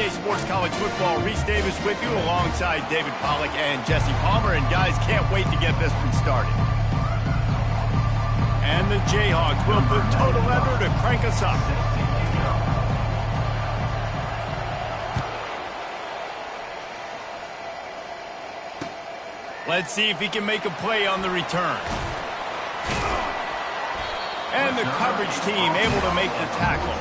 Today Sports College Football. Reese Davis with you alongside David Pollack and Jesse Palmer. And guys, can't wait to get this one started. And the Jayhawks will put total leather to crank us up. Let's see if he can make a play on the return. And the coverage team able to make the tackle.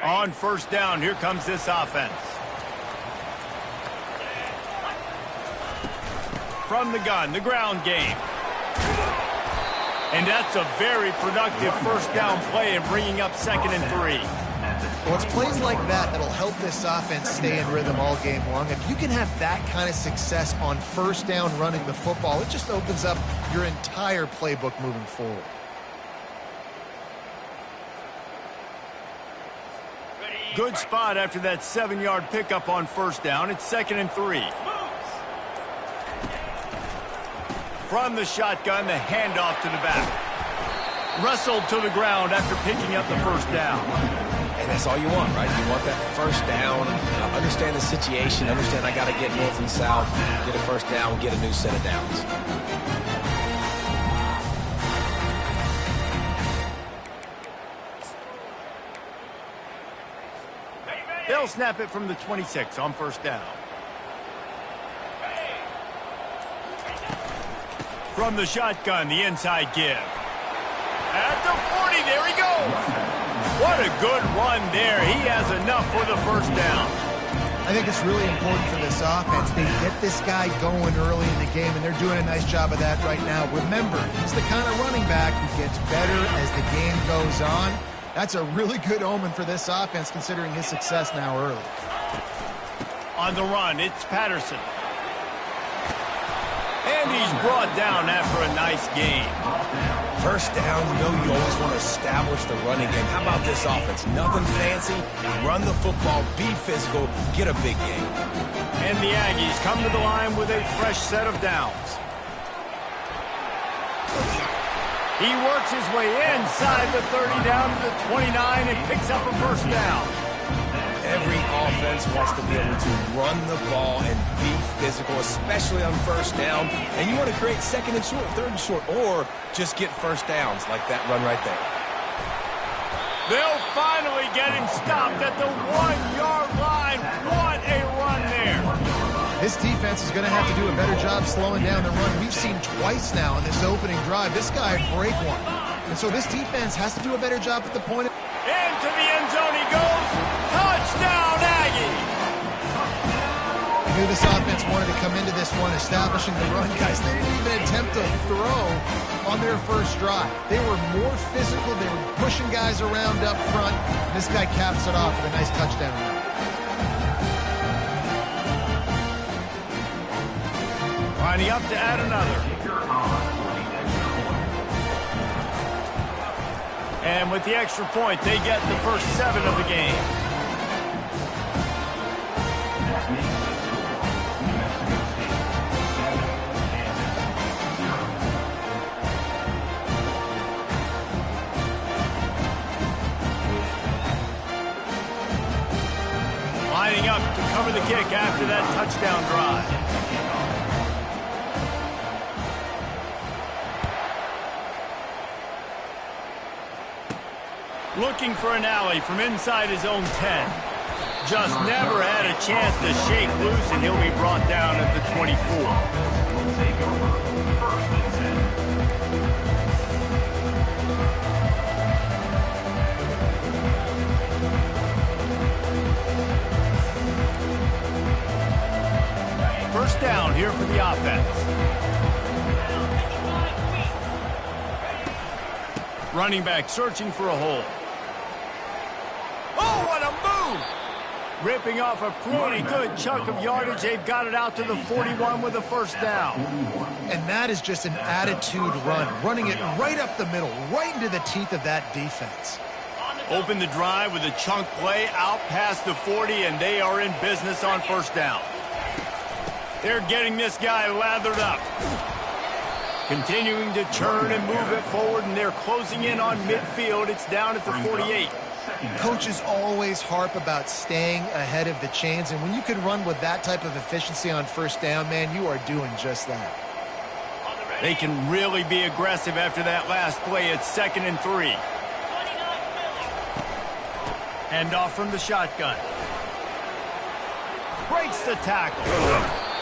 On first down, here comes this offense. From the gun, the ground game. And that's a very productive first down play and bringing up 2nd and 3. Well, it's plays like that that'll help this offense stay in rhythm all game long. If you can have that kind of success on first down running the football, it just opens up your entire playbook moving forward. Good spot after that 7-yard pickup on first down. It's 2nd and 3. From the shotgun, the handoff to the back. Wrestled to the ground after picking up the first down. And that's all you want, right? You want that first down. Understand the situation. Understand I got to get north and south, get a first down, get a new set of downs. They'll snap it from the 26 on first down. From the shotgun, the inside give. At the 40, there he goes. What a good run there. He has enough for the first down. I think it's really important for this offense. They get this guy going early in the game, and they're doing a nice job of that right now. Remember, he's the kind of running back who gets better as the game goes on. That's a really good omen for this offense, considering his success now early. On the run, it's Patterson. And he's brought down after a nice gain. First down, you always want to establish the running game. How about this offense? Nothing fancy. Run the football, be physical, get a big gain. And the Aggies come to the line with a fresh set of downs. He works his way inside the 30 down to the 29 and picks up a first down. Every offense wants to be able to run the ball and be physical, especially on first down. And you want to create 2nd and short, 3rd and short, or just get first downs like that run right there. They'll finally get him stopped at the 1-yard line. What a run there. This defense is going to have to do a better job slowing down the run. We've seen twice now in this opening drive. This guy break one. And so this defense has to do a better job at the point. Into the end zone he goes. Touchdown, Aggie. I knew this offense wanted to come into this one establishing the run. Guys, they didn't even attempt to throw on their first drive. They were more physical. They were pushing guys around up front. This guy caps it off with a nice touchdown run. Lining up to add another. And with the extra point, they get the first 7 of the game. Lining up to cover the kick after that touchdown drive. Looking for an alley from inside his own 10. Just never had a chance to shake loose, and he'll be brought down at the 24. First down here for the offense. Running back searching for a hole. Oh, what a move! Ripping off a pretty good chunk of yardage. They've got it out to the 41 with a first down. And that is just an attitude run, running it right up the middle, right into the teeth of that defense. Open the drive with a chunk play out past the 40, and they are in business on first down. They're getting this guy lathered up. Continuing to turn and move it forward, and they're closing in on midfield. It's down at the 48. Coaches always harp about staying ahead of the chains, and when you can run with that type of efficiency on first down, man, you are doing just that. They can really be aggressive after that last play. It's 2nd and 3. Hand off from the shotgun. Breaks the tackle.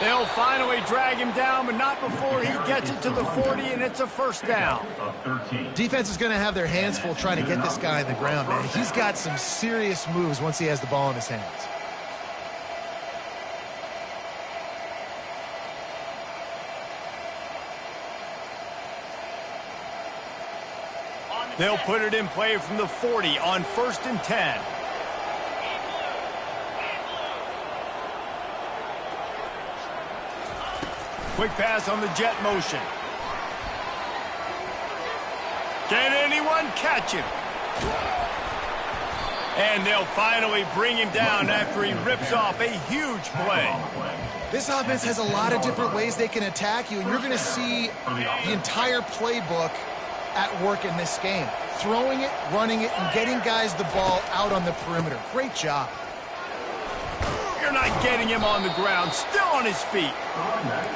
They'll finally drag him down, but not before he gets it to the 40, and it's a first down. Defense is going to have their hands full trying to get this guy on the ground, man. He's got some serious moves once he has the ball in his hands. They'll put it in play from the 40 on 1st and 10. Quick pass on the jet motion. Can anyone catch him? And they'll finally bring him down after he rips off a huge play. This offense has a lot of different ways they can attack you, and you're going to see the entire playbook at work in this game. Throwing it, running it, and getting guys the ball out on the perimeter. Great job. You're not getting him on the ground, still on his feet.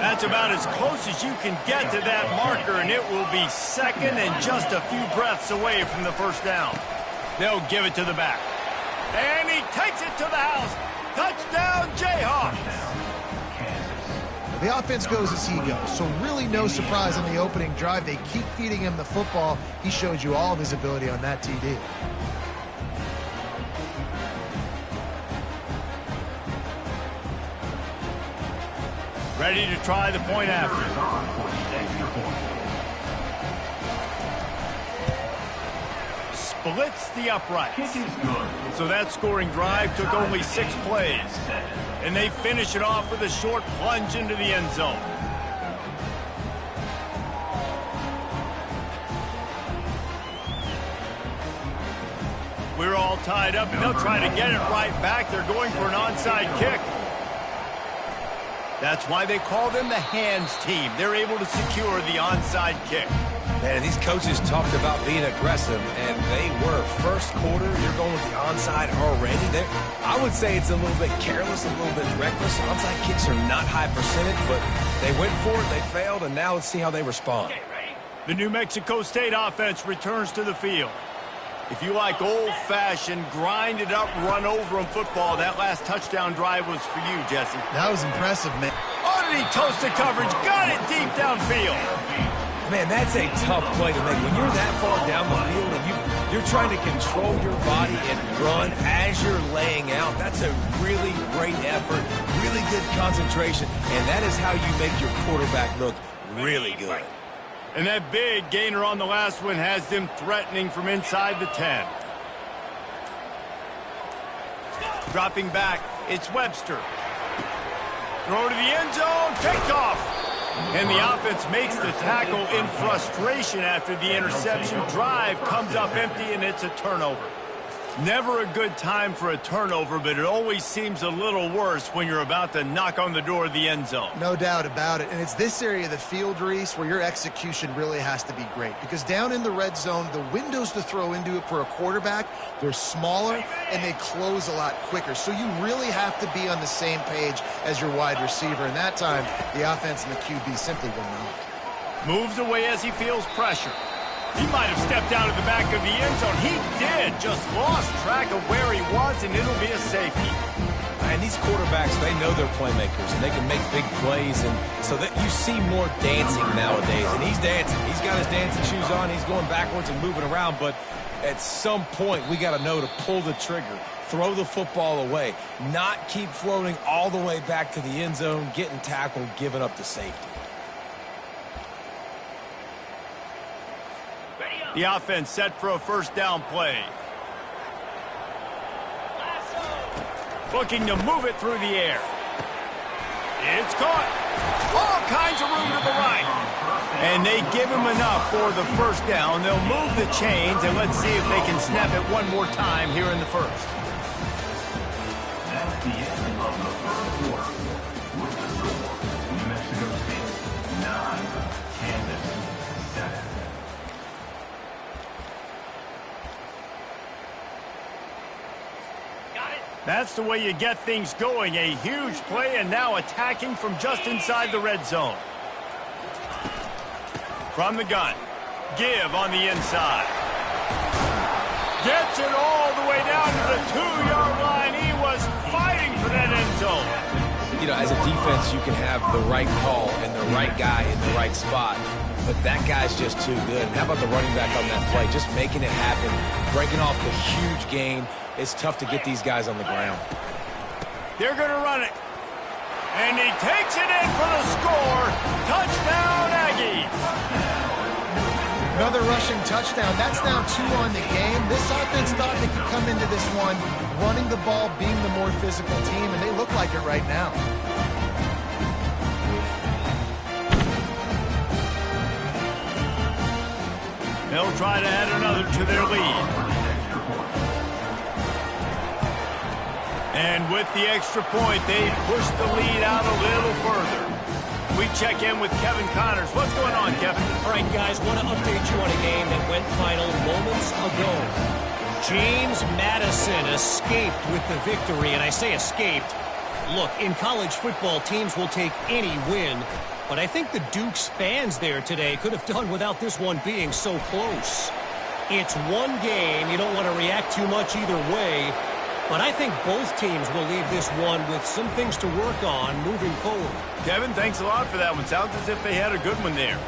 That's about as close as you can get to that marker, and it will be 2nd and just a few breaths away from the first down. They'll give it to the back. And he takes it to the house. Touchdown, Jayhawks. The offense goes as he goes, so really no surprise on the opening drive. They keep feeding him the football. He showed you all of his ability on that TD. Ready to try the point after. Splits the uprights. So that scoring drive took only 6 plays. And they finish it off with a short plunge into the end zone. We're all tied up, and they'll try to get it right back. They're going for an onside kick. That's why they call them the hands team. They're able to secure the onside kick. Man, these coaches talked about being aggressive, and they were. First quarter, you're going with the onside already. I would say it's a little bit careless, a little bit reckless. Onside kicks are not high percentage, but they went for it, they failed, and now let's see how they respond. The New Mexico State offense returns to the field. If you like old-fashioned, grind-it-up, run-over-'em football, that last touchdown drive was for you, Jesse. That was impressive, man. Oh, did he toast the coverage? Got it deep downfield. Man, that's a tough play to make. When you're that far down the field and you're trying to control your body and run as you're laying out, that's a really great effort, really good concentration, and that is how you make your quarterback look really good. And that big gainer on the last one has them threatening from inside the 10. Dropping back, it's Webster. Throw to the end zone, picked off. And the offense makes the tackle in frustration after the interception. Drive comes up empty, and it's a turnover. Never a good time for a turnover, but it always seems a little worse when you're about to knock on the door of the end zone. No doubt about it. And it's this area of the field, Reese, where your execution really has to be great. Because down in the red zone, the windows to throw into it for a quarterback, they're smaller and they close a lot quicker. So you really have to be on the same page as your wide receiver. And that time, the offense and the QB simply were not. Moves away as he feels pressure. He might have stepped out of the back of the end zone. He did. Just lost track of where he was, and it'll be a safety. And these quarterbacks, they know they're playmakers, and they can make big plays. And so that you see more dancing nowadays. And he's dancing. He's got his dancing shoes on. He's going backwards and moving around. But at some point, we got to know to pull the trigger, throw the football away, not keep floating all the way back to the end zone, getting tackled, giving up the safety. The offense set for a first down play. Looking to move it through the air. It's caught. All kinds of room to the right. And they give him enough for the first down. They'll move the chains, and let's see if they can snap it one more time here in the first. That's the end of the first quarter. With the score, New Mexico State 9, Kansas 7. That's the way you get things going. A huge play, and now attacking from just inside the red zone. From the gun. Give on the inside. Gets it all the way down to the 2-yard line. He was fighting for that end zone. You know, as a defense, you can have the right call and the right guy in the right spot. But that guy's just too good. And how about the running back on that play? Just making it happen, breaking off the huge gain. It's tough to get these guys on the ground. They're going to run it. And he takes it in for the score. Touchdown, Aggies. Another rushing touchdown. That's now 2 on the game. This offense thought they could come into this one running the ball, being the more physical team, and they look like it right now. They'll try to add another to their lead. And with the extra point, they push the lead out a little further. We check in with Kevin Connors. What's going on, Kevin? All right, guys, want to update you on a game that went final moments ago. James Madison escaped with the victory, and I say escaped. Look, in college football, teams will take any win, but I think the Dukes fans there today could have done without this one being so close. It's one game. You don't want to react too much either way. But I think both teams will leave this one with some things to work on moving forward. Kevin, thanks a lot for that one. Sounds as if they had a good one there.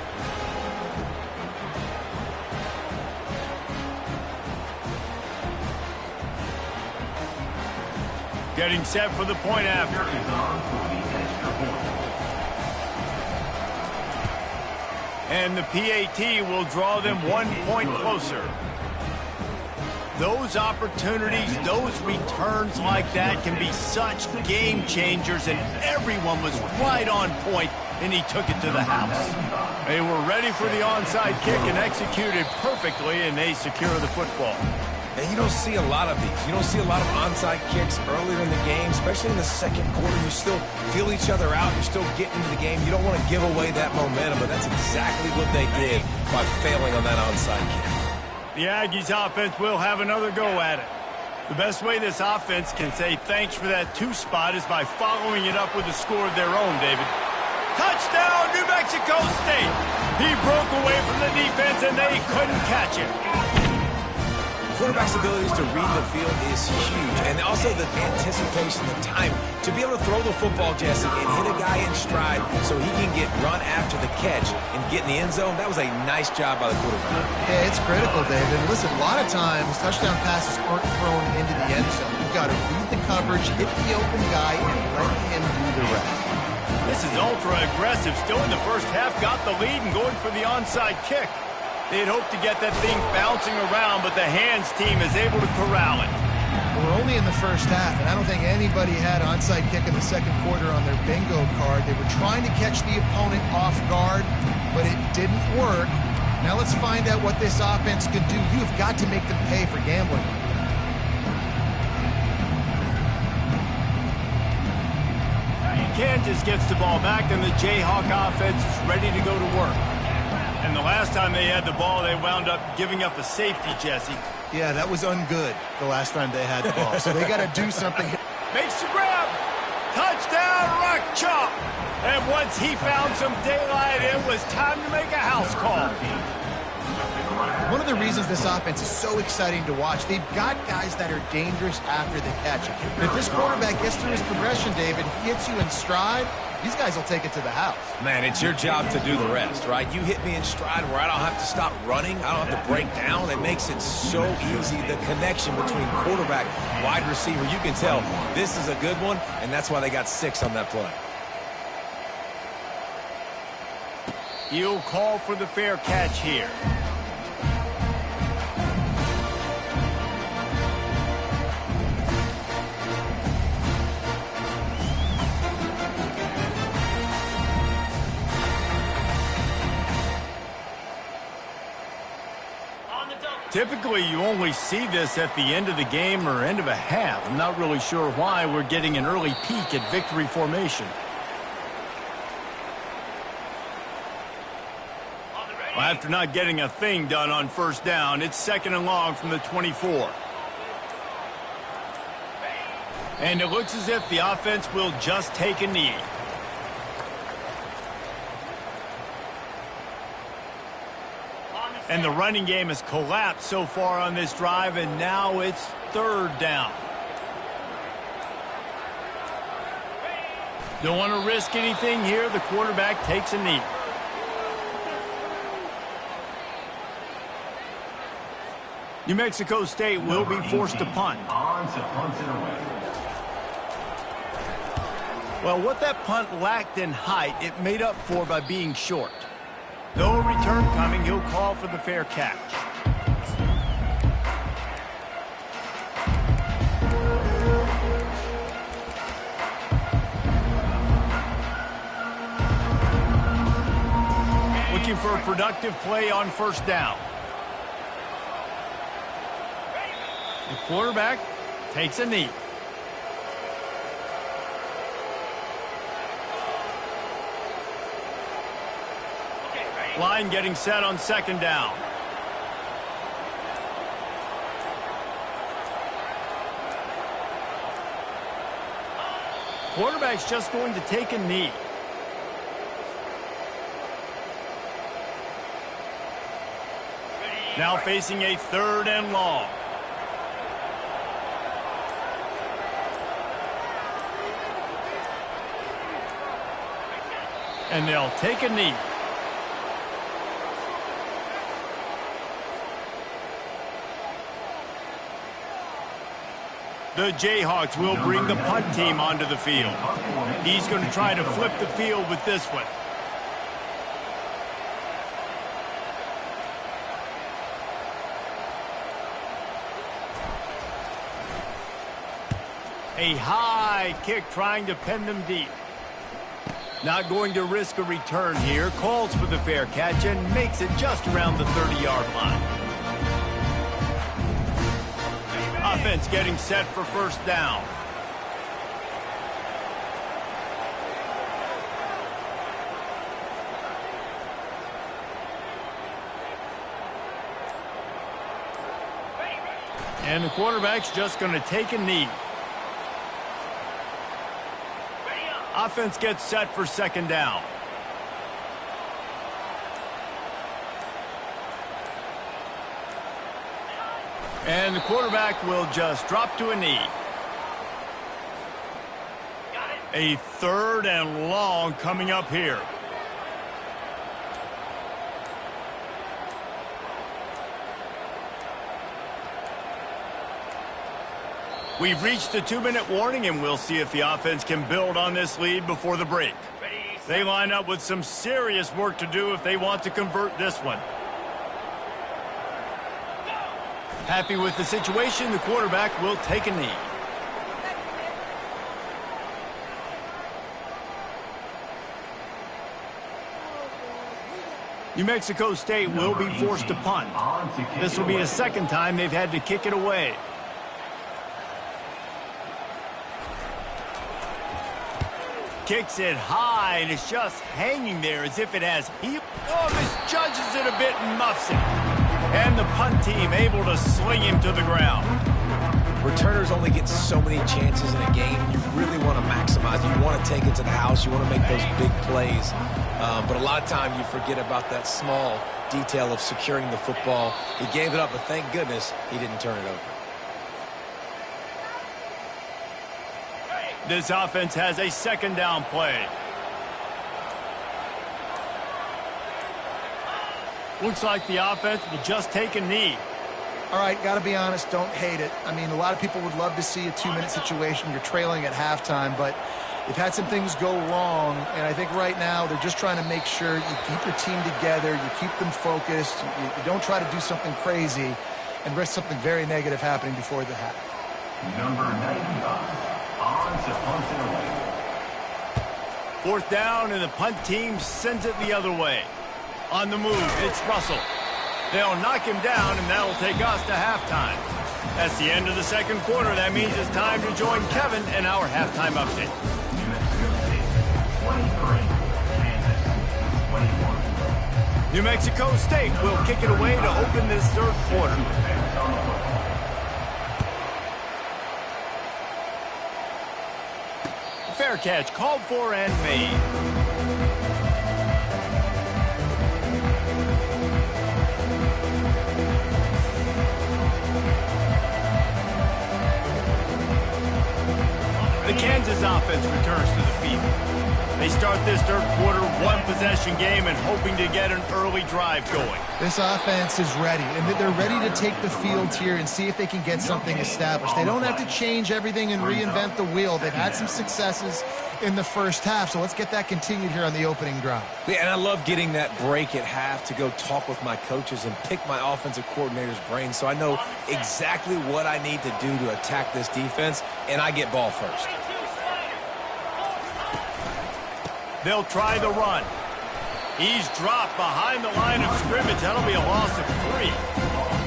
Getting set for the point after. And the PAT will draw them 1 point closer. Those opportunities, those returns like that can be such game changers, and everyone was right on point, and he took it to the house. They were ready for the onside kick and executed perfectly, and they secure the football. And you don't see a lot of these. You don't see a lot of onside kicks earlier in the game, especially in the second quarter. You still feel each other out. You're still getting into the game. You don't want to give away that momentum, but that's exactly what they did by failing on that onside kick. The Aggies offense will have another go at it. The best way this offense can say thanks for that 2 spot is by following it up with a score of their own, David. Touchdown, New Mexico State! He broke away from the defense and they couldn't catch him. Quarterback's abilities to read the field is huge, and also the anticipation, the time to be able to throw the football, Jesse, and hit a guy in stride so he can get run after the catch and get in the end zone. That was a nice job by the quarterback. Yeah, it's critical, David. Listen, a lot of times touchdown passes aren't thrown into the end zone. You've got to read the coverage, hit the open guy, and let him do the rest. This is ultra-aggressive. Still in the first half, got the lead and going for the onside kick. They'd hoped to get that thing bouncing around, but the hands team is able to corral it. We're only in the first half, and I don't think anybody had onside kick in the second quarter on their bingo card. They were trying to catch the opponent off guard, but it didn't work. Now let's find out what this offense could do. You've got to make them pay for gambling. Kansas gets the ball back, and the Jayhawk offense is ready to go to work. And the last time they had the ball, they wound up giving up a safety, Jesse. Yeah, that was ungood the last time they had the ball. So they got to do something. Makes the grab. Touchdown, Rock Chalk. And once he found some daylight, it was time to make a house call. One of the reasons this offense is so exciting to watch, they've got guys that are dangerous after the catch. And if this quarterback gets through his progression, David, he hits you in stride, these guys will take it to the house. Man, it's your job to do the rest, right? You hit me in stride where I don't have to stop running. I don't have to break down. It makes it so easy. The connection between quarterback, wide receiver, you can tell this is a good one, and that's why they got 6 on that play. He'll call for the fair catch here. Typically, you only see this at the end of the game or end of a half. I'm not really sure why we're getting an early peek at victory formation. Well, after not getting a thing done on first down, it's 2nd and long from the 24. And it looks as if the offense will just take a knee. And the running game has collapsed so far on this drive, and now it's 3rd down. Don't want to risk anything here. The quarterback takes a knee. New Mexico State will be forced to punt. Well, what that punt lacked in height, it made up for by being short. No return coming. He'll call for the fair catch. Looking for a productive play on first down. The quarterback takes a knee. Line getting set on 2nd down. Quarterback's just going to take a knee. Now facing a 3rd and long. And they'll take a knee. The Jayhawks will bring the punt team onto the field. He's going to try to flip the field with this one. A high kick trying to pin them deep. Not going to risk a return here. Calls for the fair catch and makes it just around the 30-yard line. Offense getting set for first down. And the quarterback's just going to take a knee. Offense gets set for 2nd down. And the quarterback will just drop to a knee. A 3rd and long coming up here. We've reached the 2-minute warning, and we'll see if the offense can build on this lead before the break. They line up with some serious work to do if they want to convert this one. Happy with the situation, the quarterback will take a knee. New Mexico State will be forced to punt. This will be the 2nd time they've had to kick it away. Kicks it high, and it's just hanging there as if it has heat. Oh, misjudges it a bit and muffs it. And the punt team able to sling him to the ground. Returners only get so many chances in a game. You really want to maximize. You want to take it to the house. You want to make those big plays. But a lot of time you forget about that small detail of securing the football. He gave it up, but thank goodness he didn't turn it over. This offense has a 2nd down play. Looks like the offense will just take a knee. All right, got to be honest, don't hate it. I mean, a lot of people would love to see a 2-minute situation. You're trailing at halftime, but you've had some things go wrong, and I think right now they're just trying to make sure you keep your team together, you keep them focused, you don't try to do something crazy and risk something very negative happening before the half. Number 95. 4th down, and the punt team sends it the other way. On the move, it's Russell. They'll knock him down, and that'll take us to halftime. That's the end of the second quarter. That means it's time to join Kevin in our halftime update. New Mexico State 23, Kansas 21. New Mexico State will kick it away to open this third quarter. Fair catch called for and made. The Kansas offense returns to the field. They start this third quarter one-possession game and hoping to get an early drive going. This offense is ready, and they're ready to take the field here and see if they can get something established. They don't have to change everything and reinvent the wheel. They've had some successes in the first half, so let's get that continued here on the opening drive. Yeah, and I love getting that break at half to go talk with my coaches and pick my offensive coordinator's brain so I know exactly what I need to do to attack this defense, and I get ball first. They'll try the run. He's dropped behind the line of scrimmage. That'll be a loss of 3.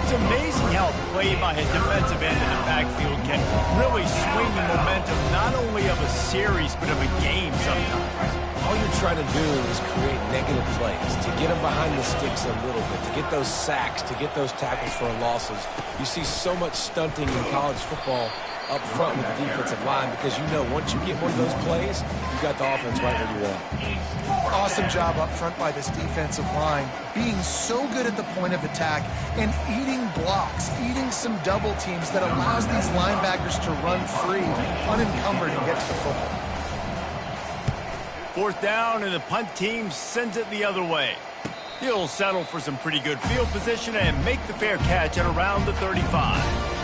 It's amazing how play by a defensive end in the backfield can really swing the momentum not only of a series but of a game sometimes. All you're trying to do is create negative plays, to get them behind the sticks a little bit, to get those sacks, to get those tackles for losses. You see so much stunting in college football up front with the defensive line because you know once you get one of those plays, you've got the offense right where you want. Awesome job up front by this defensive line, being so good at the point of attack and eating blocks, eating some double teams that allows these linebackers to run free, unencumbered, and get to the football. Fourth down, and the punt team sends it the other way. He'll settle for some pretty good field position and make the fair catch at around the 35.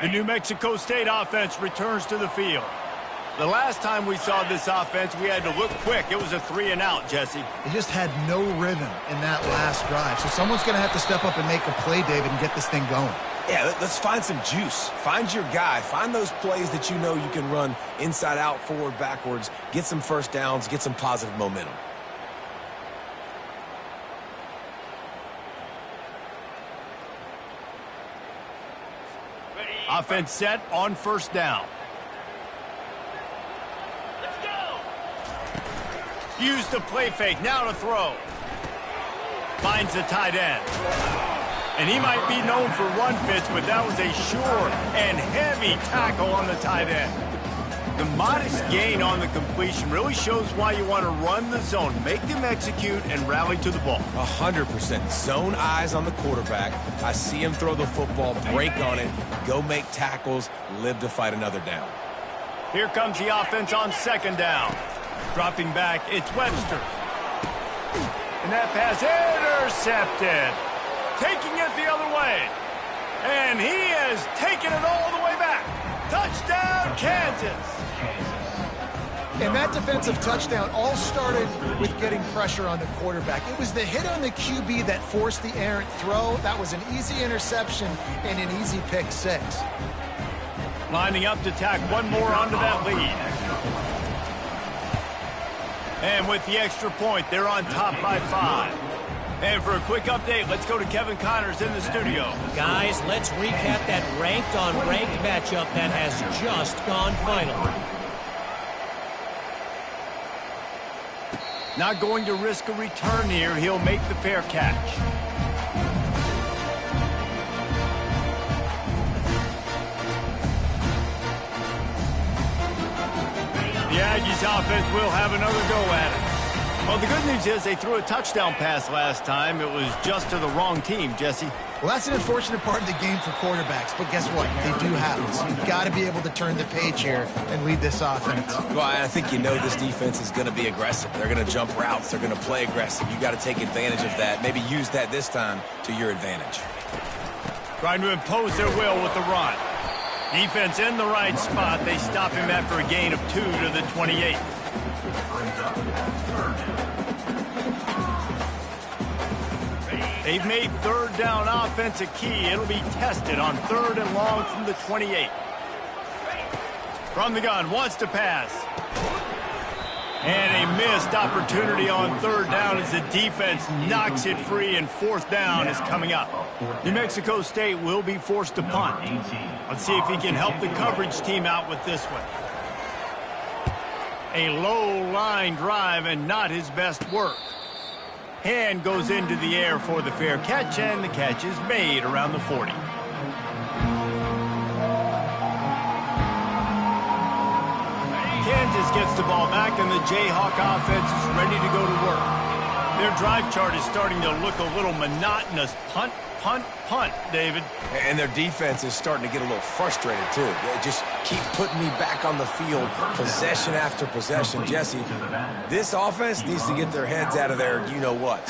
The New Mexico State offense returns to the field. The last time we saw this offense, we had to look quick. It was a 3-and-out, Jesse. They just had no rhythm in that last drive. So someone's going to have to step up and make a play, David, and get this thing going. Yeah, let's find some juice. Find your guy. Find those plays that you know you can run inside out, forward, backwards. Get some first downs. Get some positive momentum. Offense set on first down. Let's go. Use the play fake. Now to throw. Finds the tight end. And he might be known for run fits, but that was a sure and heavy tackle on the tight end. The modest gain on the completion really shows why you want to run the zone, make them execute, and rally to the ball. 100%. Zone eyes on the quarterback. I see him throw the football, break on it, go make tackles, live to fight another down. Here comes the offense on second down. Dropping back, it's Webster. And that pass intercepted. Taking it the other way. And he has taken it all the way back. Touchdown, Kansas. And that defensive touchdown all started with getting pressure on the quarterback. It was the hit on the QB that forced the errant throw. That was an easy interception and an easy pick 6. Lining up to tack one more onto that lead. And with the extra point, they're on top by 5. And for a quick update, let's go to Kevin Connors in the studio. Guys, let's recap that ranked-on-ranked matchup that has just gone final. Not going to risk a return here. He'll make the fair catch. The Aggies offense will have another go at it. Well, the good news is they threw a touchdown pass last time. It was just to the wrong team, Jesse. Well, that's an unfortunate part of the game for quarterbacks, but guess what? They do happen. So you've got to be able to turn the page here and lead this offense. Well, I think you know this defense is going to be aggressive. They're going to jump routes. They're going to play aggressive. You got to take advantage of that. Maybe use that this time to your advantage. Trying to impose their will with the run. Defense in the right spot. They stop him after a gain of 2 to the 28. They've made third down offense a key. It'll be tested on 3rd and long from the 28. From the gun, wants to pass. And a missed opportunity on 3rd down as the defense knocks it free, and 4th down is coming up. New Mexico State will be forced to punt. Let's see if he can help the coverage team out with this one. A low line drive and not his best work. Hand goes into the air for the fair catch, and the catch is made around the 40. Kansas gets the ball back, and the Jayhawk offense is ready to go to work. Their drive chart is starting to look a little monotonous. Punt, punt, punt, David. And their defense is starting to get a little frustrated, too. They just keep putting me back on the field, possession after possession. Jesse, this offense needs to get their heads out of their you-know-what.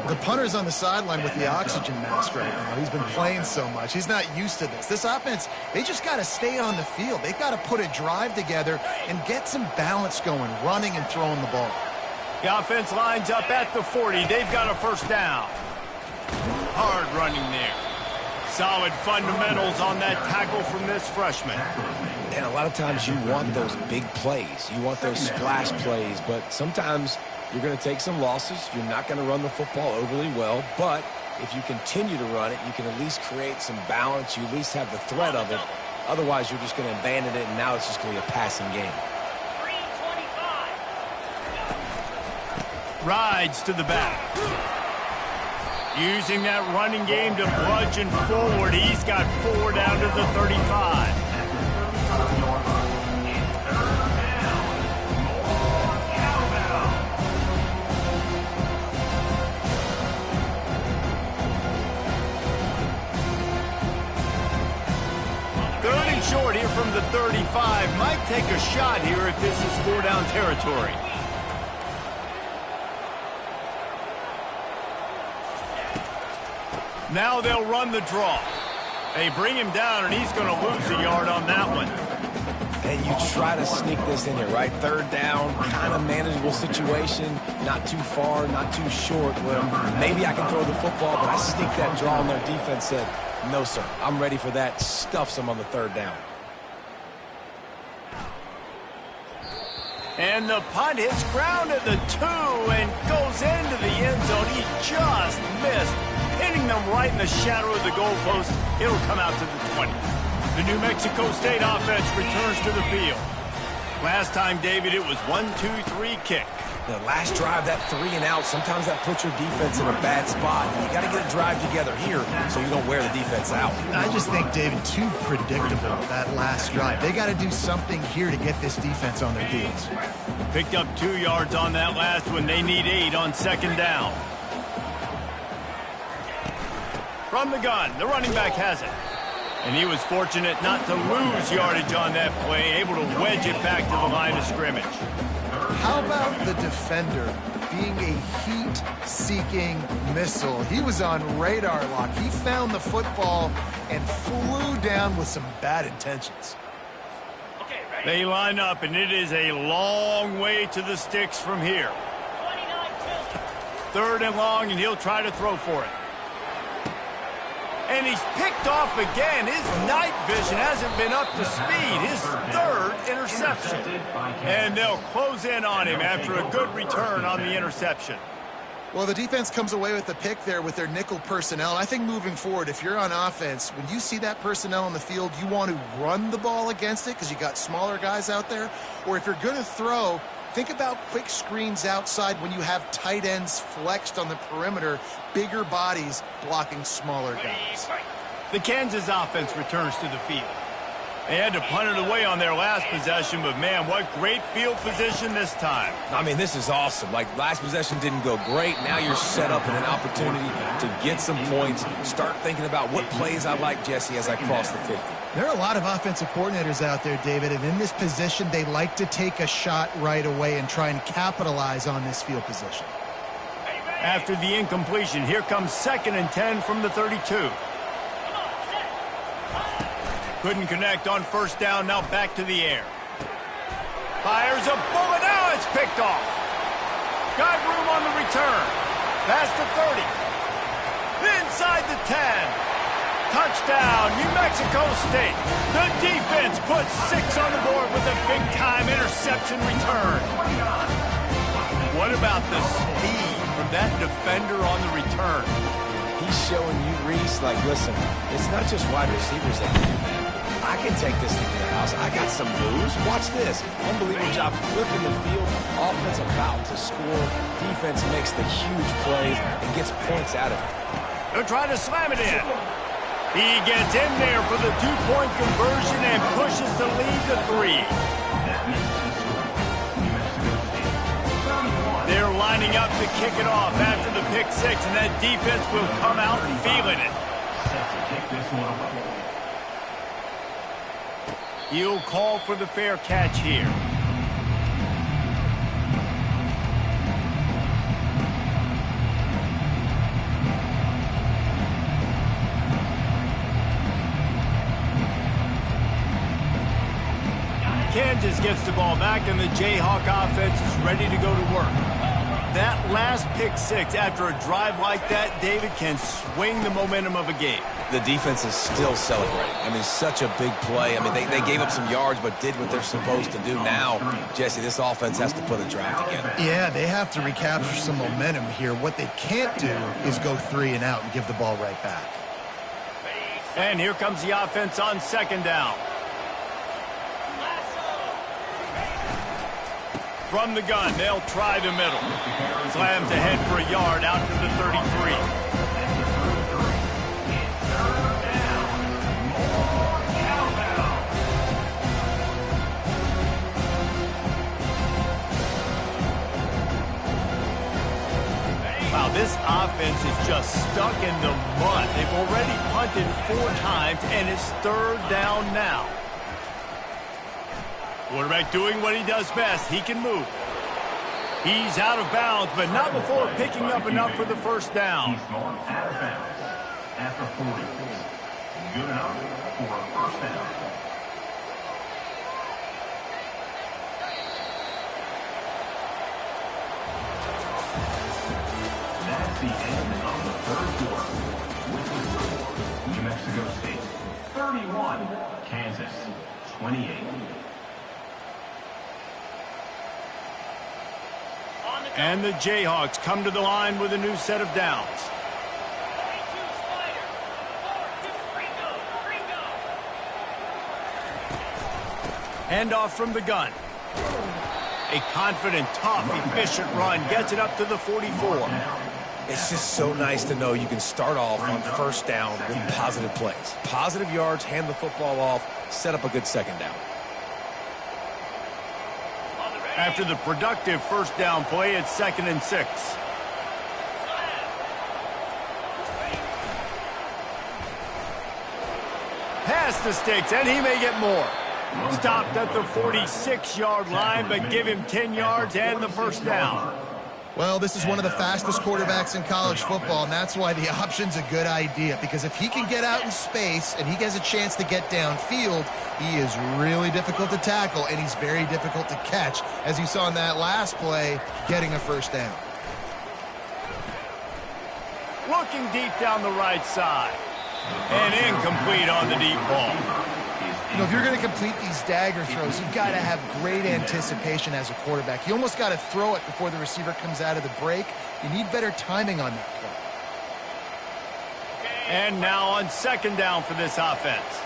The punter's on the sideline with the oxygen mask right now. He's been playing so much. He's not used to this. This offense, they just got to stay on the field. They've got to put a drive together and get some balance going, running and throwing the ball. The offense lines up at the 40. They've got a 1st down. Hard running there. Solid fundamentals on that tackle from this freshman. And a lot of times you want those big plays. You want those splash plays, but sometimes you're going to take some losses. You're not going to run the football overly well, but if you continue to run it, you can at least create some balance. You at least have the threat of it. Otherwise, you're just going to abandon it, and now it's just going to be a passing game. Rides to the back. Using that running game to bludgeon forward. He's got 4 down to the 35. Third and short here from the 35. Might take a shot here if this is 4 down territory. Now they'll run the draw. They bring him down, and he's going to lose a yard on that one. And you try to sneak this in here, right? 3rd down, kind of manageable situation. Not too far, not too short. Well, maybe I can throw the football, but I sneak that draw, and their defense said, no, sir, I'm ready for that. Stuffs them on the 3rd down. And the punt hits ground at the 2 and goes into the end zone. He just missed, hitting them right in the shadow of the goalpost. It'll come out to the 20. The New Mexico State offense returns to the field. Last time, David, it was 1-2-3 kick. The last drive, that 3 and out, sometimes that puts your defense in a bad spot. And you got to get a drive together here so you don't wear the defense out. I just think, David, too predictable, that last drive. They got to do something here to get this defense on their heels. Picked up 2 yards on that last one. They need 8 on 2nd down. From the gun, the running back has it. And he was fortunate not to lose yardage on that play, able to wedge it back to the line of scrimmage. How about the defender being a heat-seeking missile? He was on radar lock. He found the football and flew down with some bad intentions. They line up, and it is a long way to the sticks from here. 3rd and long, and he'll try to throw for it. And he's picked off again. His night vision hasn't been up to speed. His 3rd interception. And they'll close in on him after a good return on the interception. Well, the defense comes away with the pick there with their nickel personnel. And I think moving forward, if you're on offense, when you see that personnel on the field, you want to run the ball against it because you got smaller guys out there. Or if you're going to throw, think about quick screens outside when you have tight ends flexed on the perimeter, bigger bodies blocking smaller guys. The Kansas offense returns to the field. They had to punt it away on their last possession, but man, what great field position this time. I mean, this is awesome. Like, last possession didn't go great. Now you're set up in an opportunity to get some points. Start thinking about what plays I like, Jesse, as I cross the 50. There are a lot of offensive coordinators out there, David, and in this position, they like to take a shot right away and try and capitalize on this field position. After the incompletion, here comes 2nd and 10 from the 32. Couldn't connect on 1st down, now back to the air. Fires a bullet, now it's picked off. Got room on the return. Past the 30. inside the 10. Touchdown, New Mexico State. The defense puts 6 on the board with a big-time interception return. What about the speed from that defender on the return? He's showing you, Reese, like, listen, it's not just wide receivers that can do that. I can take this thing to the house. I got some moves. Watch this. Unbelievable job flipping the field. Offense about to score. Defense makes the huge plays and gets points out of it. They're trying to slam it in. He gets in there for the 2-point conversion and pushes the lead to 3. They're lining up to kick it off after the pick 6, and that defense will come out feeling it. He'll call for the fair catch here. Kansas gets the ball back, and the Jayhawk offense is ready to go to work. That last pick 6 after a drive like that, David, can swing the momentum of a game. The defense is still celebrating. I mean, such a big play. I mean, they gave up some yards but did what they're supposed to do. Now, Jesse, this offense has to put a drive together. Yeah, they have to recapture some momentum here. What they can't do is go 3 and out and give the ball right back. And here comes the offense on 2nd down. From the gun, they'll try the middle. Slams ahead for a yard out to the 33. Wow, this offense is just stuck in the mud. They've already punted 4 times, and it's 3rd down now. Quarterback doing what he does best. He can move. He's out of bounds, but not before picking up enough for the 1st down. He's gone out of bounds after 40. Good enough for a 1st down. That's the end of the 3rd quarter. With the score, New Mexico State 31, Kansas 28. And the Jayhawks come to the line with a new set of downs. Handoff from the gun. A confident, tough, efficient run gets it up to the 44. It's just so nice to know you can start off on 1st down with positive plays. Positive yards, hand the football off, set up a good 2nd down. After the productive 1st down play, it's 2nd and 6. Pass the sticks, and he may get more. Stopped at the 46-yard line, but give him 10 yards and the 1st down. Well, this is one of the fastest quarterbacks in college football, and that's why the option's a good idea, because if he can get out in space and he gets a chance to get downfield, he is really difficult to tackle, and he's very difficult to catch, as you saw in that last play, getting a 1st down. Looking deep down the right side. And incomplete on the deep ball. You know, if you're going to complete these dagger throws, you've got to have great anticipation as a quarterback. You almost got to throw it before the receiver comes out of the break. You need better timing on that play. And now on 2nd down for this offense.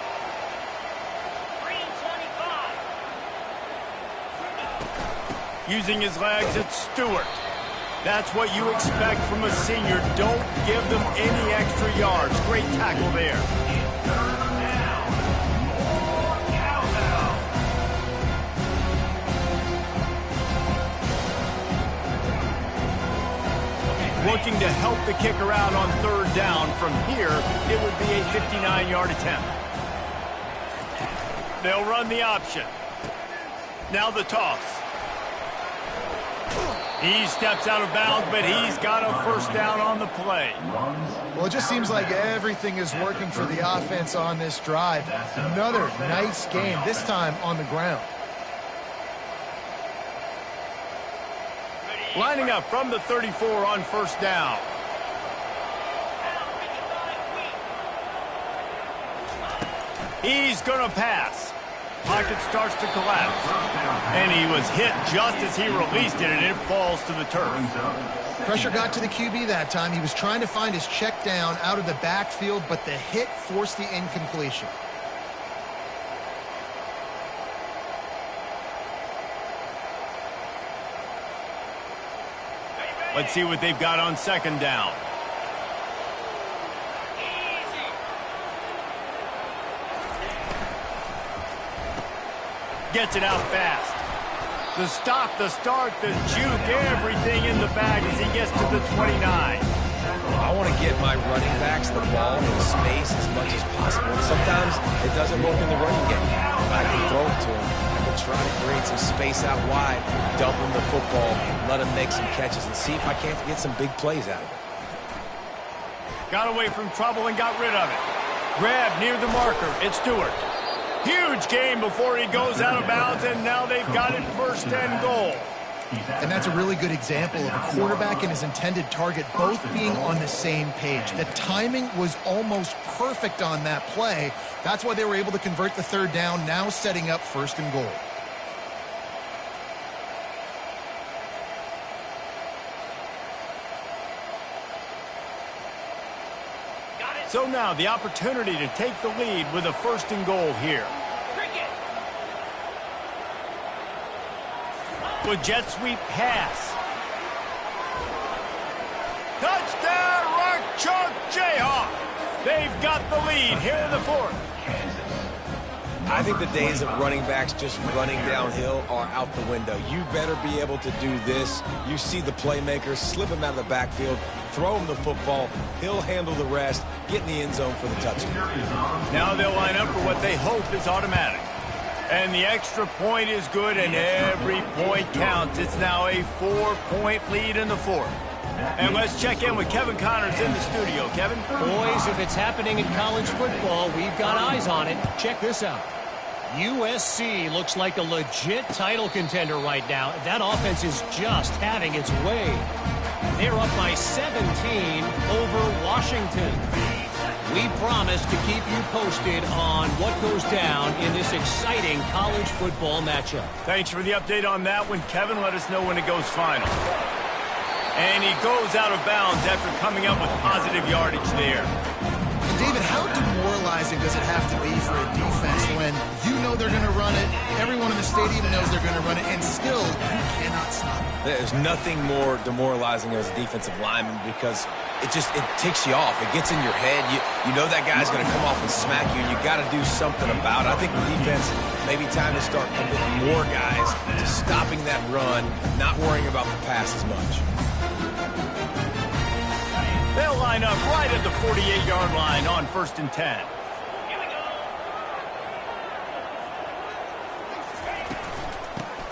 Using his legs, it's Stewart. That's what you expect from a senior. Don't give them any extra yards. Great tackle there. Looking to help the kicker out on 3rd down. From here, it would be a 59-yard attempt. They'll run the option. Now the toss. He steps out of bounds, but he's got a 1st down on the play. Well, it just seems like everything is working for the offense on this drive. Another nice game, this time on the ground. Lining up from the 34 on 1st down. He's going to pass. Pocket starts to collapse. And he was hit just as he released it, and it falls to the turf. Pressure got to the QB that time. He was trying to find his check down out of the backfield, but the hit forced the incompletion. Let's see what they've got on second down. Gets it out fast. The stop, the start, the juke, everything in the bag as he gets to the 29. I want to get my running backs the ball in space as much as possible. And sometimes it doesn't work in the running game. I can throw it to him. I can try to create some space out wide, dump him the football, let him make some catches, and see if I can't get some big plays out of it. Got away from trouble and got rid of it. Grab near the marker. It's Stewart. Huge gain before he goes out of bounds, and now they've got it 1st and goal. And that's a really good example of a quarterback and his intended target both being on the same page. The timing was almost perfect on that play. That's why they were able to convert the 3rd down, now setting up 1st and goal. So now the opportunity to take the lead with a 1st and goal here. With jet sweep pass. Touchdown, Rock Chalk Jayhawk. They've got the lead here in the 4th. I think the days of running backs just running downhill are out the window. You better be able to do this. You see the playmaker, slip him out of the backfield, throw him the football. He'll handle the rest, get in the end zone for the touchdown. Now they'll line up for what they hope is automatic. And the extra point is good, and every point counts. It's now a 4-point lead in the 4th. And let's check in with Kevin Connors in the studio. Kevin? Boys, if it's happening in college football, we've got eyes on it. Check this out. USC looks like a legit title contender right now. That offense is just having its way. They're up by 17 over Washington. We promise to keep you posted on what goes down in this exciting college football matchup. Thanks for the update on that one, Kevin. Let us know when it goes final. And he goes out of bounds after coming up with positive yardage there. David, how demoralizing does it have to be for a defense when you know they're going to run it, everyone in the stadium knows they're going to run it, and still you cannot stop it? There's nothing more demoralizing as a defensive lineman because it ticks you off. It gets in your head. You know that guy's going to come off and smack you, and you got to do something about it. I think the defense, maybe time to start committing more guys to stopping that run, not worrying about the pass as much. They'll line up right at the 48-yard line on 1st and 10.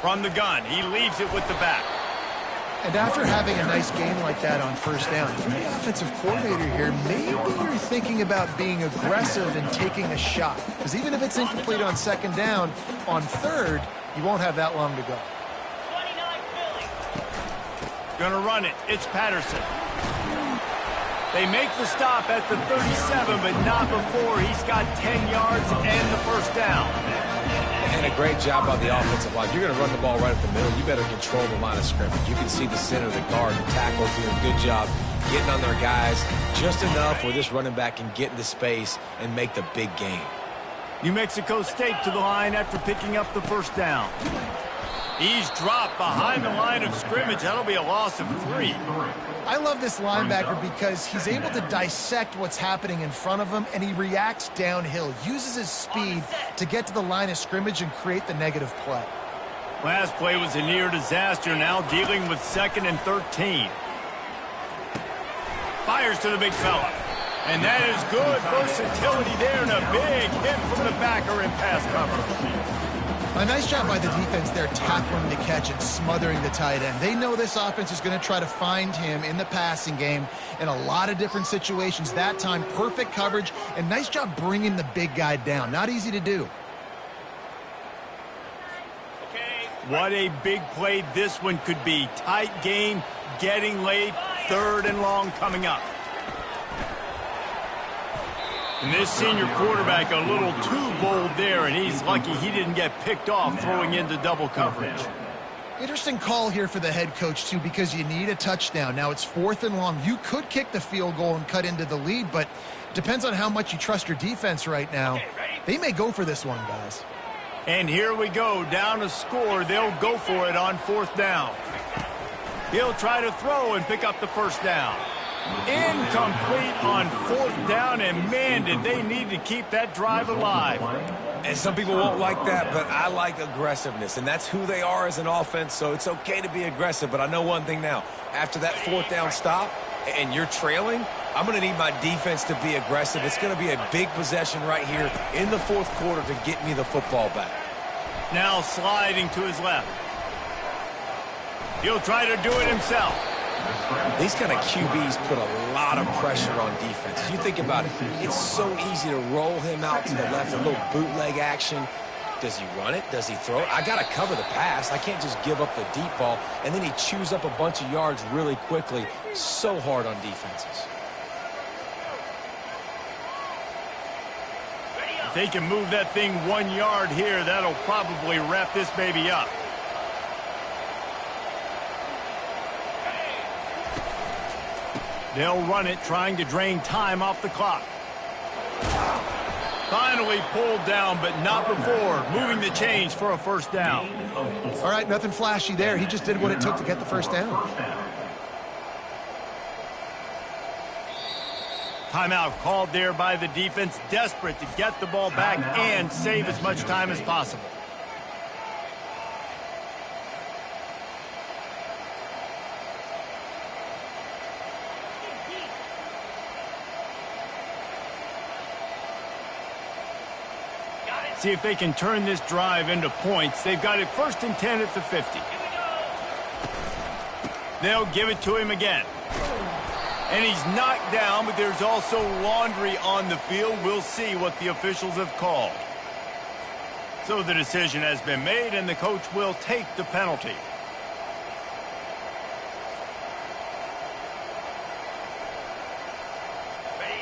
From the gun, he leaves it with the back. And after having a nice game like that on 1st down, if you're the offensive coordinator here, maybe you're thinking about being aggressive and taking a shot. Because even if it's incomplete on 2nd down, on 3rd, you won't have that long to go. Gonna run it. It's Patterson. They make the stop at the 37, but not before he's got 10 yards and the 1st down. And a great job by the offensive line. You're going to run the ball right up the middle. You better control the line of scrimmage. You can see the center, the guard, the tackle doing a good job getting on their guys just enough where this running back can get into space and make the big game. New Mexico State to the line after picking up the 1st down. He's dropped behind the line of scrimmage. That'll be a loss of 3. I love this linebacker because he's able to dissect what's happening in front of him, and he reacts downhill, uses his speed to get to the line of scrimmage and create the negative play. Last play was a near disaster, now dealing with 2nd and 13. Fires to the big fella. And that is good versatility there, and a big hit from the backer in pass cover. A nice job by the defense there, tackling the catch and smothering the tight end. They know this offense is going to try to find him in the passing game in a lot of different situations. That time, perfect coverage, and nice job bringing the big guy down. Not easy to do. What a big play this one could be. Tight game, getting late, 3rd and long coming up. And this senior quarterback a little too bold there, and he's lucky he didn't get picked off throwing into double coverage. Interesting call here for the head coach, too, because you need a touchdown. Now, it's 4th and long. You could kick the field goal and cut into the lead, but it depends on how much you trust your defense right now. They may go for this one, guys. And here we go, down a score. They'll go for it on 4th down. He'll try to throw and pick up the first down. Incomplete on 4th down, and man, did they need to keep that drive alive. And some people won't like that, but I like aggressiveness, and that's who they are as an offense, so it's okay to be aggressive. But I know one thing now. After that 4th down stop and you're trailing, I'm going to need my defense to be aggressive. It's going to be a big possession right here in the 4th quarter to get me the football back. Now sliding to his left. He'll try to do it himself. These kind of QBs put a lot of pressure on defense. You think about it, it's so easy to roll him out to the left, a little bootleg action. Does he run it? Does he throw it? I got to cover the pass. I can't just give up the deep ball. And then he chews up a bunch of yards really quickly. So hard on defenses. If they can move that thing 1 yard here, that'll probably wrap this baby up. They'll run it, trying to drain time off the clock. Finally pulled down, but not before. Moving the chains for a first down. All right, nothing flashy there. He just did what it took to get the first down. Timeout called there by the defense, desperate to get the ball back and save as much time as possible. See if they can turn this drive into points. They've got it 1st and 10 at the 50. They'll give it to him again. And he's knocked down, but there's also laundry on the field. We'll see what the officials have called. So the decision has been made, and the coach will take the penalty.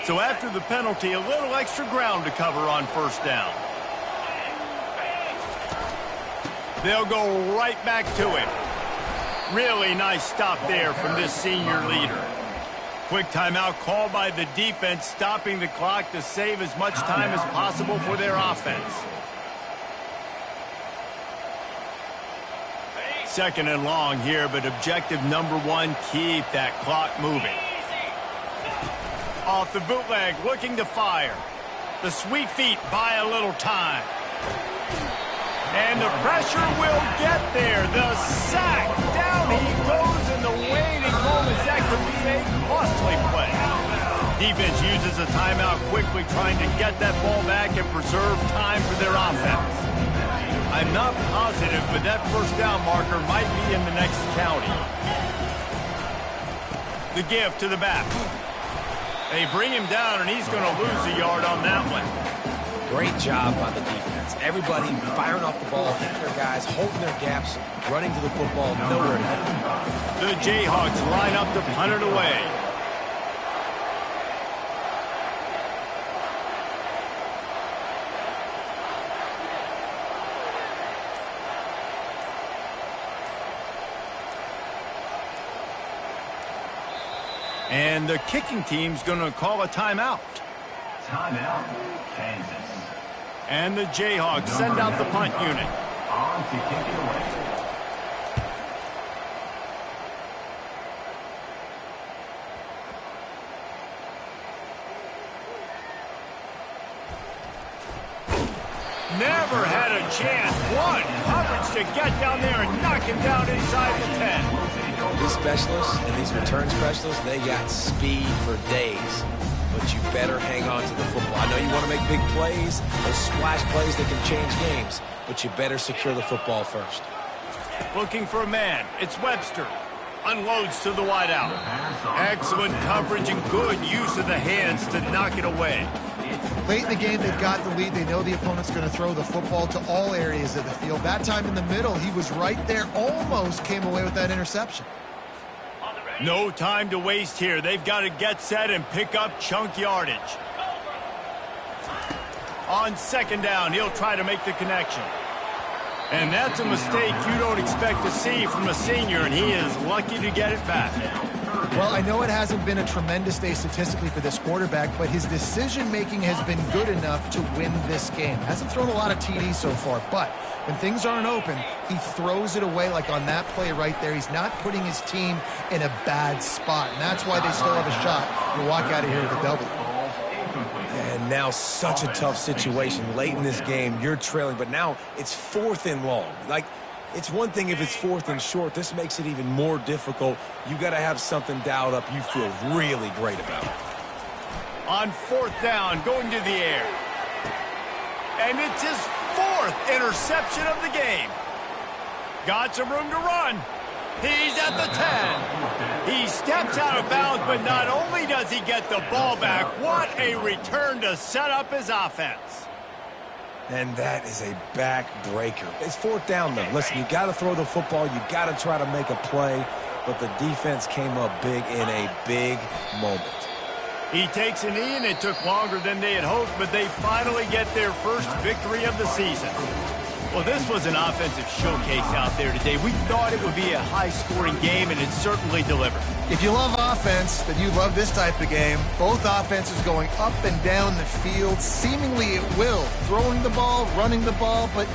So after the penalty, a little extra ground to cover on first down. They'll go right back to him. Really nice stop there from this senior leader. Quick timeout called by the defense, stopping the clock to save as much time as possible for their offense. 2nd and long here, but objective number 1, keep that clock moving. Off the bootleg, looking to fire. The sweet feet buy a little time. And the pressure will get there. The sack. Down he goes in the waiting moments. That could be a costly play. Defense uses a timeout quickly, trying to get that ball back and preserve time for their offense. I'm not positive, but that first down marker might be in the next county. The give to the back. They bring him down, and he's going to lose a yard on that one. Great job by the defense. Everybody firing off the ball, hitting their guys, holding their gaps, running to the football, nowhere to go. The Jayhawks line up to punt it away. And the kicking team's going to call a timeout. Timeout, Kansas. And the Jayhawks send out the punt unit. On to kick it away. Never had a chance. One coverage to get down there and knock him down inside the 10. These specialists and these return specialists, they got speed for days. But you better hang on to the football. I know you want to make big plays, those splash plays that can change games, but you better secure the football first. Looking for a man. It's Webster. Unloads to the wideout. Excellent coverage and good use of the hands to knock it away. Late in the game, they've got the lead. They know the opponent's going to throw the football to all areas of the field. That time in the middle, he was right there, almost came away with that interception. No time to waste here. They've got to get set and pick up chunk yardage. On second down, he'll try to make the connection. And that's a mistake you don't expect to see from a senior, and he is lucky to get it back. Well, I know it hasn't been a tremendous day statistically for this quarterback, but his decision-making has been good enough to win this game. Hasn't thrown a lot of TDs so far, but when things aren't open, he throws it away like on that play right there. He's not putting his team in a bad spot, and that's why they still have a shot to walk out of here with a W. And now such a tough situation. Late in this game, you're trailing, but now it's 4th and long. Like, it's one thing if it's 4th and short. This makes it even more difficult. You got to have something dialed up you feel really great about. On 4th down, going to the air. And it's his 4th interception of the game. Got some room to run. He's at the 10. He steps out of bounds, but not only does he get the ball back, what a return to set up his offense. And that is a backbreaker. It's 4th down, though. Listen, you got to throw the football. You got to try to make a play. But the defense came up big in a big moment. He takes a knee, and it took longer than they had hoped, but they finally get their first victory of the season. Well, this was an offensive showcase out there today. We thought it would be a high-scoring game, and it certainly delivered. If you love offense, then you love this type of game. Both offenses going up and down the field, seemingly at will. Throwing the ball, running the ball, but